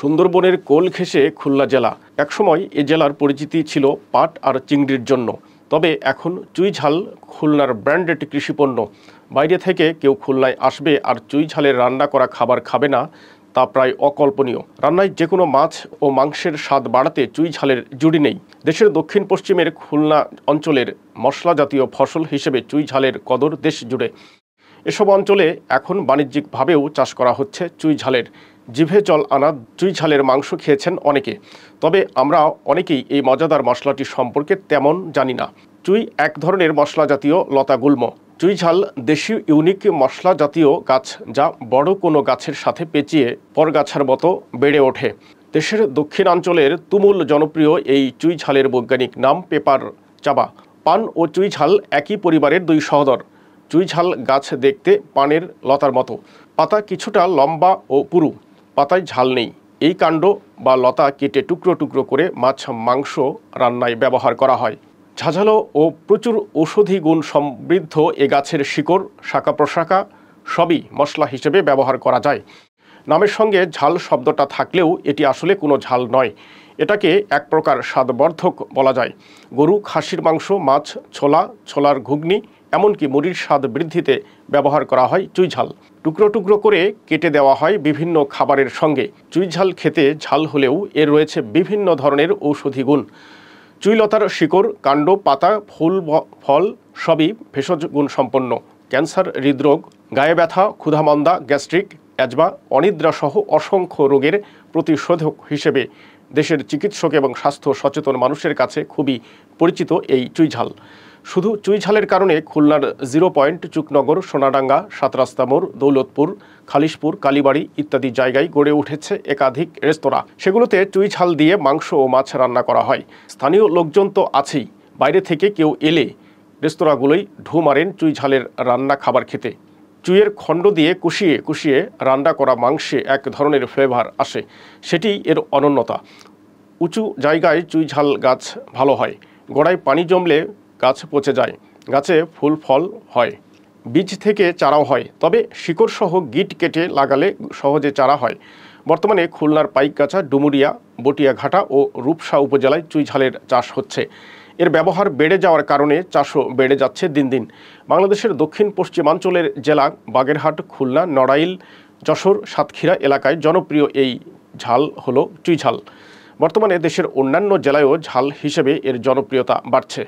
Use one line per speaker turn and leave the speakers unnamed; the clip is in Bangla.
সুন্দরবনের কোল ঘেঁষে খুলনা জেলা। একসময় এ জেলার পরিচিতি ছিল পাট আর চিংড়ির জন্য। তবে এখন চুইঝাল খুলনার ব্র্যান্ডেড কৃষিপণ্য। বাইরে থেকে কেউ খুলনায় আসবে আর চুইঝালের রান্না করা খাবার খাবে না, তা প্রায় অকল্পনীয়। রান্নায় যে কোনো মাছ ও মাংসের স্বাদ বাড়াতে চুইঝালের জুড়ি নেই। দেশের দক্ষিণ পশ্চিমের খুলনা অঞ্চলের মশলা জাতীয় ফসল হিসেবে চুইঝালের কদর দেশ জুড়ে। এসব অঞ্চলে এখন বাণিজ্যিকভাবেও চাষ করা হচ্ছে চুইঝালের। জিভে জল আনা চুইঝালের মাংস খেয়েছেন অনেকে, তবে আমরা অনেকেই এই মজাদার মশলাটি সম্পর্কে তেমন জানি না। চুই এক ধরনের মশলা জাতীয় লতাগুল্ম। চুইঝাল দেশীয় ইউনিক মশলা জাতীয় গাছ, যা বড় কোনো গাছের সাথে পেঁচিয়ে পরগাছার মতো বেড়ে ওঠে। দেশের দক্ষিণাঞ্চলের তুমুল জনপ্রিয় এই চুইঝালের বৈজ্ঞানিক নাম পেপার চাবা। পান ও চুইঝাল একই পরিবারের দুই সহোদর। চুইঝাল গাছ দেখতে পানের লতার মতো, পাতা কিছুটা লম্বা ও পুরু। পাতায় ঝাল নেই। এই কাণ্ড বা লতা কেটে টুকরো টুকরো করে মাছ মাংস রান্নায় ব্যবহার করা হয়। ঝাঝালো ও প্রচুর ঔষধি গুণ সমৃদ্ধ এ গাছের শিকড়, শাখা প্রশাখা সবই মশলা হিসেবে ব্যবহার করা যায়। নামের সঙ্গে ঝাল শব্দটা থাকলেও এটি আসলে কোনো ঝাল নয়। এটাকে এক প্রকার স্বাদবর্ধক বলা যায়। গরু, খাসির মাংস, মাছ, ছোলা, ছোলার ঘুগনি, এমনকি মুড়ির স্বাদ বৃদ্ধিতে ব্যবহার করা হয় চুইঝাল। টুকরো টুকরো করে কেটে দেওয়া হয় বিভিন্ন খাবারের সঙ্গে। চুইঝাল খেতে ঝাল হলেও এর রয়েছে বিভিন্ন ধরনের ঔষধি গুণ। চুইলতার শিকড়, কাণ্ড, পাতা, ফুল, ফল সবই ভেষজ গুণ সম্পন্ন। ক্যান্সার, হৃদরোগ, গায়ে ব্যথা, ক্ষুধামন্দা, গ্যাস্ট্রিক, অ্যাজমা, অনিদ্রা সহ অসংখ্য রোগের প্রতিষেধক হিসেবে দেশের চিকিৎসক এবং স্বাস্থ্য সচেতন মানুষের কাছে খুবই পরিচিত এই চুইঝাল। শুধু চুইঝালের কারণে খুলনার 0 পয়েন্ট, চুকনগর, সোনাডাঙ্গা, 7 রাস্তা মোড়, দৌলতপুর, খালিশপুর, কালীবাড়ি ইত্যাদি জায়গায় গড়ে উঠেছে একাধিক রেস্তোরাঁ। সেগুলোতে চুইঝাল দিয়ে মাংস ও মাছ রান্না করা হয়। স্থানীয় লোকজন তো আছেই, বাইরে থেকে কেউ এলে রেস্তোরাঁগুলোই ঢু মারেন চুইঝালের রান্না খাবার খেতে। চুইয়ের খণ্ড দিয়ে কুষিয়ে কুষিয়ে রান্না করা মাংসে এক ধরনের ফ্লেভার আসে, সেটি এর অনন্যতা। উঁচু জায়গায় চুইঝাল গাছ ভালো হয়। গোড়ায় পানি জমলে গাছ পচে যায়, গাছে ফুল ফল হয়, বীজ থেকে চারাও হয়, তবে শিকড় সহ গিট কেটে লাগালে সহজে চারা হয়। বর্তমানে খুলনার পাইকগাছা, ডুমুরিয়া, বটিয়াঘাটা ও রূপসা উপজেলায় চুইঝালের চাষ হচ্ছে। এর ব্যবহার বেড়ে যাওয়ার কারণে চাষও বেড়ে যাচ্ছে দিন দিন। বাংলাদেশের দক্ষিণ পশ্চিমাঞ্চলের জেলা বাগেরহাট, খুলনা, নড়াইল, যশোর, সাতক্ষীরা এলাকায় জনপ্রিয় এই ঝাল হলো চুইঝাল। বর্তমানে দেশের অন্যান্য জেলায়ও ঝাল হিসেবে এর জনপ্রিয়তা বাড়ছে।